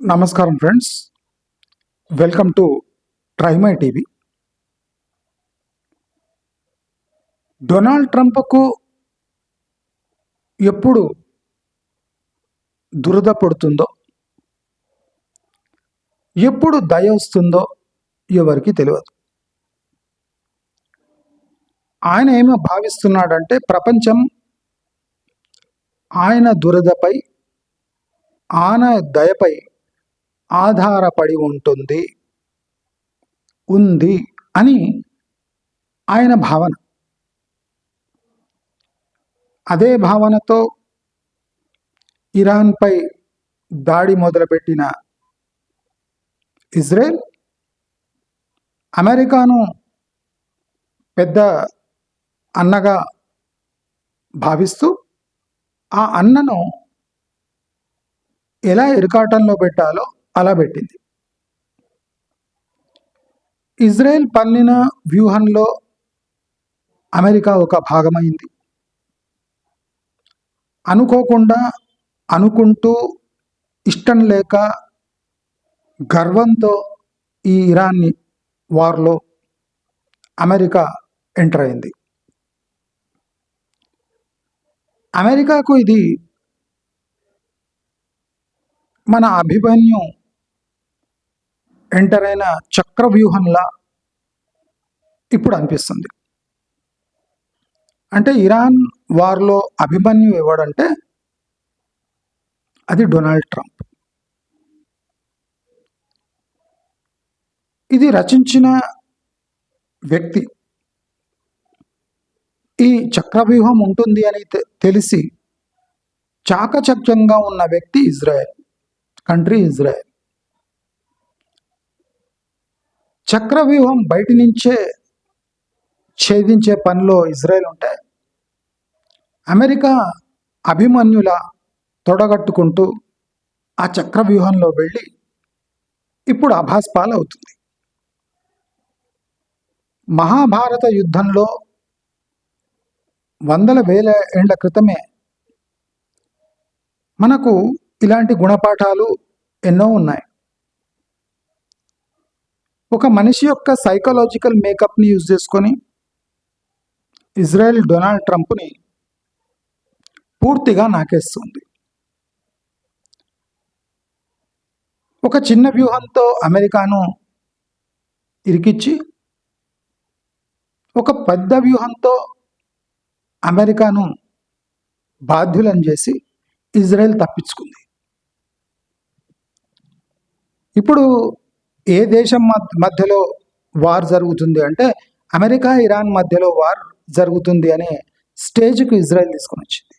నమస్కారం friends, welcome to Trimai TV. Donald ట్రంప్కు ఎప్పుడు దురద పడుతుందో, ఎప్పుడు దయ వస్తుందో ఎవరికి తెలియదు. ఆయన ఏమో భావిస్తున్నాడంటే ప్రపంచం ఆయన దురదపై, ఆయన దయపై ఆధారపడి ఉంది అని ఆయన భావన. అదే భావనతో ఇరాన్పై దాడి మొదలుపెట్టిన ఇజ్రాయెల్ అమెరికాను పెద్ద అన్నగా భావిస్తూ ఆ అన్నను ఎలా ఇరకాటంలో పెట్టాలో అలా పెట్టింది. ఇజ్రాయెల్ పన్నిన వ్యూహంలో అమెరికా ఒక భాగమైంది. అనుకోకుండా, అనుకుంటూ, ఇష్టం లేక, గర్వంతో ఈ ఇరాన్ వార్లో అమెరికా ఎంటర్ అయింది. అమెరికాకు ఇది మన అభిమన్యు ఎంటర్ అయిన చక్రవ్యూహంలా ఇప్పుడు అనిపిస్తుంది. అంటే ఇరాన్ వార్లో అభిమన్యు ఎవడంటే అది డొనాల్డ్ ట్రంప్. ఇది రచించిన వ్యక్తి. ఈ చక్రవ్యూహం ఉంటుంది అని తెలిసి చాకచక్యంగా ఉన్న వ్యక్తి ఇజ్రాయెల్, కంట్రీ ఇజ్రాయెల్. చక్రవ్యూహం బయటి నుంచే ఛేదించే పనిలో ఇజ్రాయెల్ ఉంటే, అమెరికా అభిమన్యుల తొడగట్టుకుంటూ ఆ చక్రవ్యూహంలో వెళ్ళి ఇప్పుడు అభాస్పాలు అవుతుంది. మహాభారత యుద్ధంలో వందల వేల ఏళ్ల క్రితమే మనకు ఇలాంటి గుణపాఠాలు ఎన్నో ఉన్నాయి. ఒక మనిషి యొక్క సైకలాజికల్ మేకప్ని యూజ్ చేసుకొని ఇజ్రాయెల్ డొనాల్డ్ ట్రంప్ని పూర్తిగా నాకేస్తుంది. ఒక చిన్న వ్యూహంతో అమెరికాను ఇరికిచ్చి, ఒక పెద్ద వ్యూహంతో అమెరికాను బాధ్యులను చేసి ఇజ్రాయెల్ తప్పించుకుంది. ఇప్పుడు ఏ దేశం మధ్యలో వార్ జరుగుతుంది అంటే అమెరికా ఇరాన్ మధ్యలో వార్ జరుగుతుంది అనే స్టేజ్కు ఇజ్రాయెల్ తీసుకొని వచ్చింది.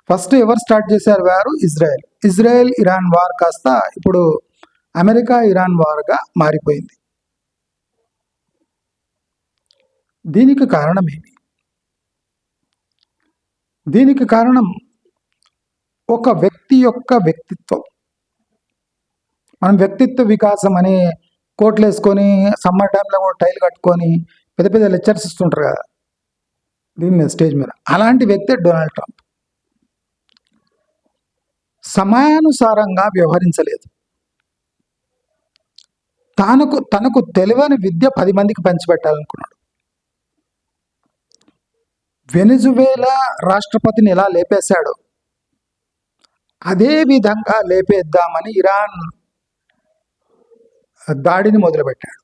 ఫస్ట్ ఎవరు స్టార్ట్ చేశారు వారు? ఇజ్రాయెల్. ఇజ్రాయెల్ ఇరాన్ వార్ కాస్త ఇప్పుడు అమెరికా ఇరాన్ వార్గా మారిపోయింది. దీనికి కారణం ఏమి? దీనికి కారణం ఒక వ్యక్తి యొక్క వ్యక్తిత్వం. మనం వ్యక్తిత్వ వికాసం అనే కోట్లు వేసుకొని సమ్మర్ టైంలో కూడా టైల్ కట్టుకొని పెద్ద పెద్ద లెక్చర్స్ ఇస్తుంటారు కదా దీని మీద, స్టేజ్ మీద. అలాంటి వ్యక్తి డొనాల్డ్ ట్రంప్. సమయానుసారంగా వ్యవహరించలేదు. తనకు తెలియని విద్య 10 మందికి పంచిపెట్టాలనుకున్నాడు. వెనిజువేలా రాష్ట్రపతిని ఎలా లేపేశాడో అదే విధంగా లేపేద్దామని ఇరాన్ దాడిని మొదలుపెట్టాడు.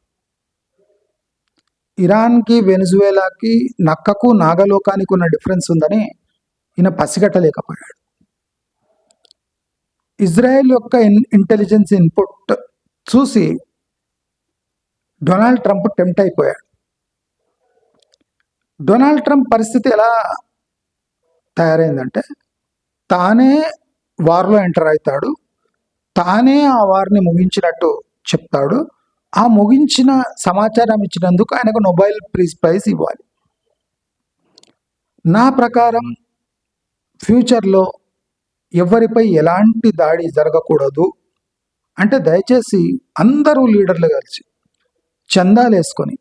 ఇరాన్కి వెనిజువేలాకి నక్కకు నాగలోకానికి ఉన్న డిఫరెన్స్ ఉందని ఈయన పసిగట్టలేకపోయాడు. ఇజ్రాయెల్ యొక్క ఇంటెలిజెన్స్ ఇన్పుట్ చూసి డొనాల్డ్ ట్రంప్ టెంప్ట్ అయిపోయాడు. డొనాల్డ్ ట్రంప్ పరిస్థితి ఎలా తయారైందంటే తానే వార్లో ఎంటర్ అవుతాడు, తానే ఆ వార్ని ముగించినట్టు చెప్తాడు. ఆ ముగించిన సమాచారం ఇచ్చినందుకు ఆయనకు నోబెల్ ప్రైజ్ ఇవ్వాలి. నా ప్రకారం ఫ్యూచర్లో ఎవరిపై ఎలాంటి దాడి జరగకూడదు అంటే దయచేసి అందరూ లీడర్లు కలిసి చందాలు వేసుకొని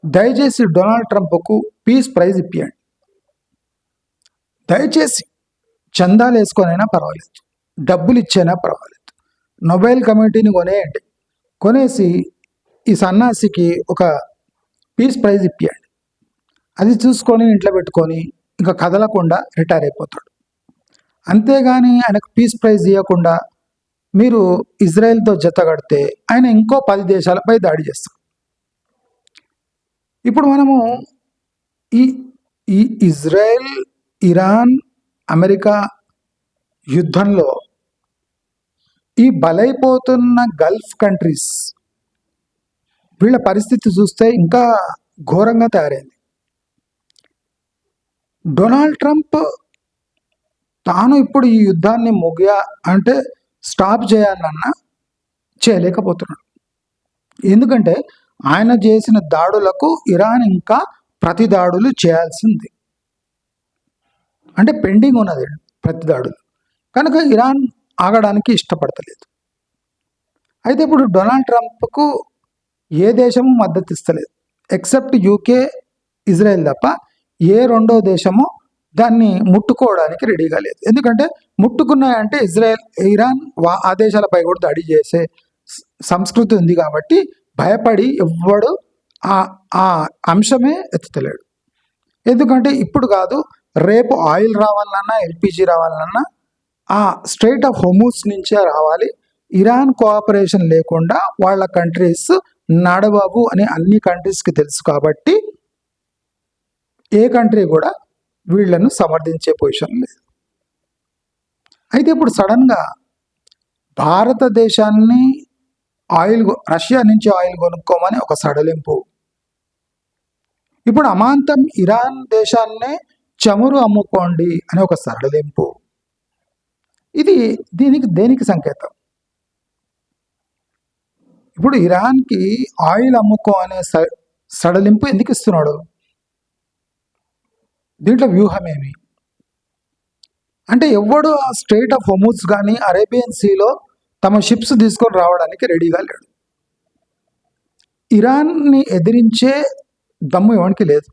దయచేసి డొనాల్డ్ ట్రంప్కు పీస్ ప్రైజ్ ఇప్పియండి. దయచేసి చందాలు వేసుకొనైనా పర్వాలేదు. డబ్బులు ఇచ్చేనా పర్వాలేదు, నొబెల్ కమిటీని కొనేయండి, కొనేసి ఈ సన్నాసికి ఒక పీస్ ప్రైజ్ ఇప్పియండి, అది చూసుకొని ఇంట్లో పెట్టుకొని ఇంకా కదలకుండా రిటైర్ అయిపోతాడు. అంతేగాని ఆయనకు పీస్ ప్రైజ్ ఇవ్వకుండా మీరు ఇజ్రాయెల్తో జత కడితే ఆయన ఇంకో 10 దేశాలపై దాడి చేస్తాడు. ఇప్పుడు మనము ఈ ఈ ఇజ్రాయెల్, ఇరాన్, అమెరికా యుద్ధంలో ఈ బలైపోతున్న గల్ఫ్ కంట్రీస్ వీళ్ళ పరిస్థితి చూస్తే ఇంకా ఘోరంగా తయారైంది. డొనాల్డ్ ట్రంప్ తాను ఇప్పుడు ఈ యుద్ధాన్ని అంటే స్టాప్ చేయాలన్నా చేయలేకపోతున్నాడు. ఎందుకంటే ఆయన చేసిన దాడులకు ఇరాన్ ఇంకా ప్రతి దాడులు చేయాల్సింది, అంటే పెండింగ్ ఉన్నది ప్రతి దాడులు, కనుక ఇరాన్ ఆగడానికి ఇష్టపడతలేదు. అయితే ఇప్పుడు డొనాల్డ్ ట్రంప్కు ఏ దేశము మద్దతు ఇస్తలేదు, ఎక్సెప్ట్ యూకే, ఇజ్రాయెల్ తప్ప ఏ రెండో దేశము దాన్ని ముట్టుకోవడానికి రెడీగా లేదు. ఎందుకంటే ముట్టుకున్నాయంటే ఇజ్రాయెల్, ఇరాన్ ఆ దేశాలపై కూడా దాడి చేసే సంస్కృతి ఉంది కాబట్టి భయపడి ఎవ్వడు ఆ అంశమే ఎత్తుతలేడు. ఎందుకంటే ఇప్పుడు కాదు, రేపు ఆయిల్ రావాలన్నా, ఎల్పిజి రావాలన్నా ఆ స్ట్రైట్ ఆఫ్ హోమూస్ నుంచే రావాలి. ఇరాన్ కోఆపరేషన్ లేకుండా వాళ్ళ కంట్రీస్ నడవవు అని అన్ని కంట్రీస్కి తెలుసు కాబట్టి ఏ కంట్రీ కూడా వీళ్లను సమర్థించే పొజిషన్ లేదు. అయితే ఇప్పుడు సడన్గా భారతదేశాన్ని రష్యా నుంచి ఆయిల్ కొనుక్కోమని ఒక సడలింపు, ఇప్పుడు అమాంతం ఇరాన్ దేశాన్నే చమురు అమ్ముకోండి అని ఒక సడలింపు, ఇది దేనికి సంకేతం? ఇప్పుడు ఇరాన్కి ఆయిల్ అమ్ముకో అనే సడలింపు ఎందుకు ఇస్తున్నాడు? దీంట్లో వ్యూహం ఏమి అంటే ఎవ్వడు ఆ స్ట్రైట్ ఆఫ్ హోమూజ్ కానీ అరేబియన్ సీలో తమ షిప్స్ తీసుకొని రావడానికి రెడీగా లేడు. ఇరాన్ని ఎదిరించే దమ్ము ఎవరికి లేదు.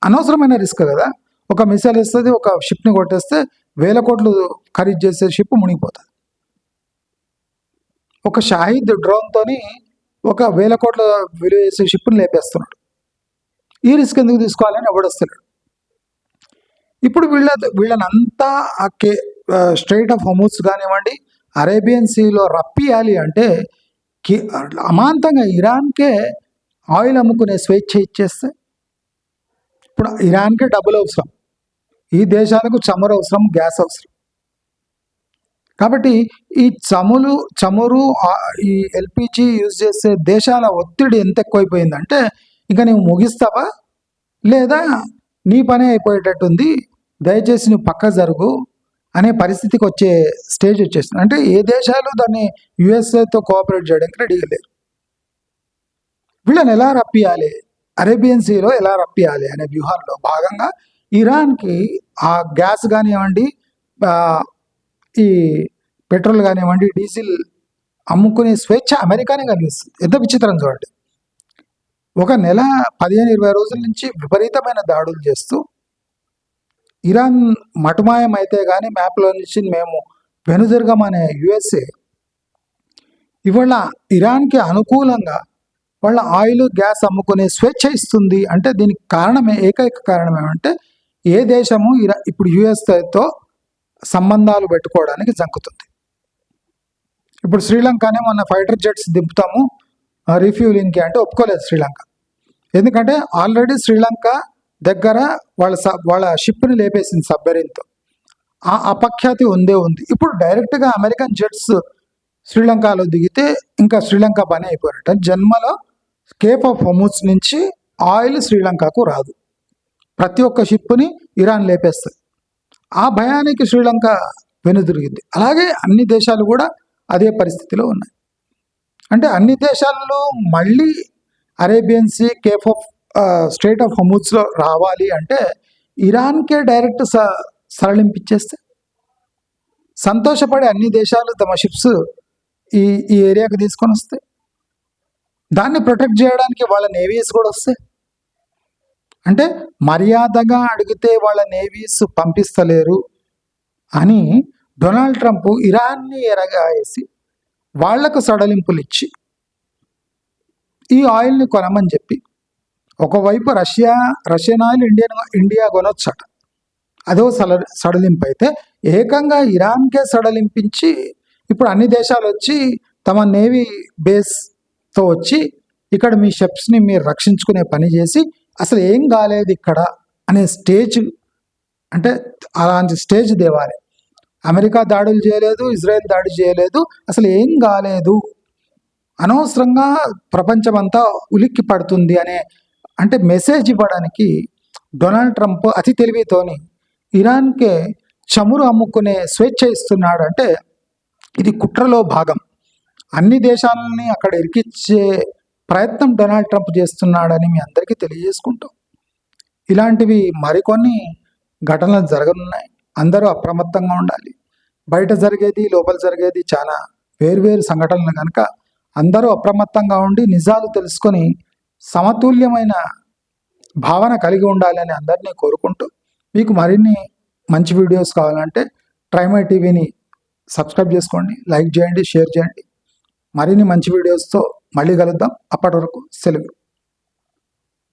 అనవసరమైన రిస్క్ కదా, ఒక మిసైల్ ఇస్తుంది, ఒక షిప్ని కొట్టేస్తే 1000 కోట్లు ఖరీదు చేసే షిప్ మునిగిపోతుంది. ఒక షాహిద్ డ్రోన్తో 1000 కోట్ల విలువ చేసే షిప్ని లేపేస్తున్నాడు. ఈ రిస్క్ ఎందుకు తీసుకోవాలని ఎవడొస్తున్నాడు? ఇప్పుడు వీళ్ళనంతా స్ట్రైట్ ఆఫ్ హోమూజ్ కానివ్వండి, అరేబియన్ సీలో రప్పియాలి అంటే అమాంతంగా ఇరాన్కే ఆయిల్ అమ్ముకునే స్వేచ్ఛ ఇచ్చేస్తే, ఇప్పుడు ఇరాన్కే డబ్బులు అవసరం, ఈ దేశాలకు చమురు అవసరం, గ్యాస్ అవసరం. కాబట్టి ఈ చమురు ఈ ఎల్పిజి యూజ్ చేసే దేశాల ఒత్తిడి ఎంత ఎక్కువైపోయిందంటే ఇంకా నువ్వు ముగిస్తావా లేదా నీ పనే అయిపోయేటట్టుంది, దయచేసి నువ్వు పక్క జరుగు అనే పరిస్థితికి వచ్చే స్టేజ్ వచ్చేస్తుంది. అంటే ఏ దేశాలు దాన్ని యుఎస్ఏతో కోఆపరేట్ చేయడానికి రెడీగా లేరు. వీళ్ళని ఎలా రప్పియాలి, అరేబియన్ సీలో ఎలా రప్పియాలి అనే వ్యూహాల్లో భాగంగా ఇరాన్కి ఆ గ్యాస్ కానివ్వండి, ఈ పెట్రోల్ కానివ్వండి, డీజిల్ అమ్ముకునే స్వేచ్ఛ అమెరికానే కలిగిస్తుంది. ఎంత విచిత్రం చూడండి. ఒక నెల 15-20 రోజుల నుంచి విపరీతమైన దాడులు చేస్తూ ఇరాన్ మటుమాయం అయితే కానీ మ్యాప్లో నుంచి మేము వెనుదిరగమనే యుఎస్ఏ ఇవాళ ఇరాన్కి అనుకూలంగా వాళ్ళ ఆయిల్, గ్యాస్ అమ్ముకునే స్వేచ్ఛ ఇస్తుంది. అంటే దీనికి ఏకైక కారణం ఏమంటే ఏ దేశము ఇప్పుడు యుఎస్తో సంబంధాలు పెట్టుకోవడానికి జంకుతుంది. ఇప్పుడు శ్రీలంకనే మొన్న ఫైటర్ జెట్స్ దింపుతాము రీఫ్యూలింగ్కి అంటే ఒప్పుకోలేదు శ్రీలంక. ఎందుకంటే ఆల్రెడీ శ్రీలంక దగ్గర వాళ్ళ షిప్ని లేపేసింది సబ్మెరీన్తో. ఆ అపఖ్యాతి ఉంది. ఇప్పుడు డైరెక్ట్గా అమెరికన్ జెట్స్ శ్రీలంకలో దిగితే ఇంకా శ్రీలంక పని అయిపోయినట్టు. జన్మలో కేప్ ఆఫ్ హోమూజ్ నుంచి ఆయిల్ శ్రీలంకకు రాదు, ప్రతి ఒక్క షిప్ని ఇరాన్ లేపేస్తుంది. ఆ భయానికి శ్రీలంక వెనుదిరిగింది. అలాగే అన్ని దేశాలు కూడా అదే పరిస్థితిలో ఉన్నాయి. అంటే అన్ని దేశాల్లో మళ్ళీ Arabian sea, cape of strait of హోమూజ్లో రావాలి అంటే ఇరాన్కే డైరెక్ట్ సరళింపిచ్చేస్తే సంతోషపడే అన్ని దేశాలు తమ షిప్స్ ఈ ఏరియాకి తీసుకొని వస్తే దాన్ని ప్రొటెక్ట్ చేయడానికి వాళ్ళ నేవీస్ కూడా వస్తాయి. అంటే మర్యాదగా అడిగితే వాళ్ళ నేవీస్ పంపిస్తలేరు అని డొనాల్డ్ ట్రంప్ ఇరాన్ని ఎరగాసి వాళ్లకు సడలింపులు ఇచ్చి ఈ ఆయిల్ని కొనమని చెప్పి, ఒకవైపు రష్యన్ ఆయిల్ ఇండియా కొనొచ్చట, అదో సడలింపు అయితే, ఏకంగా ఇరాన్కే సడలింపించి ఇప్పుడు అన్ని దేశాలు వచ్చి తమ నేవీ బేస్తో వచ్చి ఇక్కడ మీ షిప్స్ని మీరు రక్షించుకునే పని చేసి అసలు ఏం కాలేదు ఇక్కడ అనే స్టేజ్, అంటే అలాంటి స్టేజ్ దేవాలి. అమెరికా దాడులు చేయలేదు, ఇజ్రాయెల్ దాడి చేయలేదు, అసలు ఏం కాలేదు, అనవసరంగా ప్రపంచమంతా ఉలిక్కి పడుతుంది అనే అంటే మెసేజ్ ఇవ్వడానికి డొనాల్డ్ ట్రంప్ అతి తెలివితోని ఇరాన్కే చమురు అమ్ముకునే స్వేచ్ఛ ఇస్తున్నాడు. అంటే ఇది కుట్రలో భాగం. అన్ని దేశాలని అక్కడ ఇరికిచ్చే ప్రయత్నం డొనాల్డ్ ట్రంప్ చేస్తున్నాడని మీ అందరికీ తెలియజేసుకుంటాం. ఇలాంటివి మరికొన్ని ఘటనలు జరగనున్నాయి. అందరూ అప్రమత్తంగా ఉండాలి. బయట జరిగేది లోపల జరిగేది చాలా వేర్వేరు సంఘటనలు కనుక అందరూ అప్రమత్తంగా ఉండి నిజాలు తెలుసుకొని సమతుల్యమైన భావన కలిగి ఉండాలని అందరినీ కోరుకుంటూ, మీకు మరిన్ని మంచి వీడియోస్ కావాలంటే ట్రైమై టీవీని సబ్స్క్రైబ్ చేసుకోండి, లైక్ చేయండి, షేర్ చేయండి. మరిన్ని మంచి వీడియోస్తో మళ్ళీ కలుద్దాం. అప్పటి వరకు సెలవు.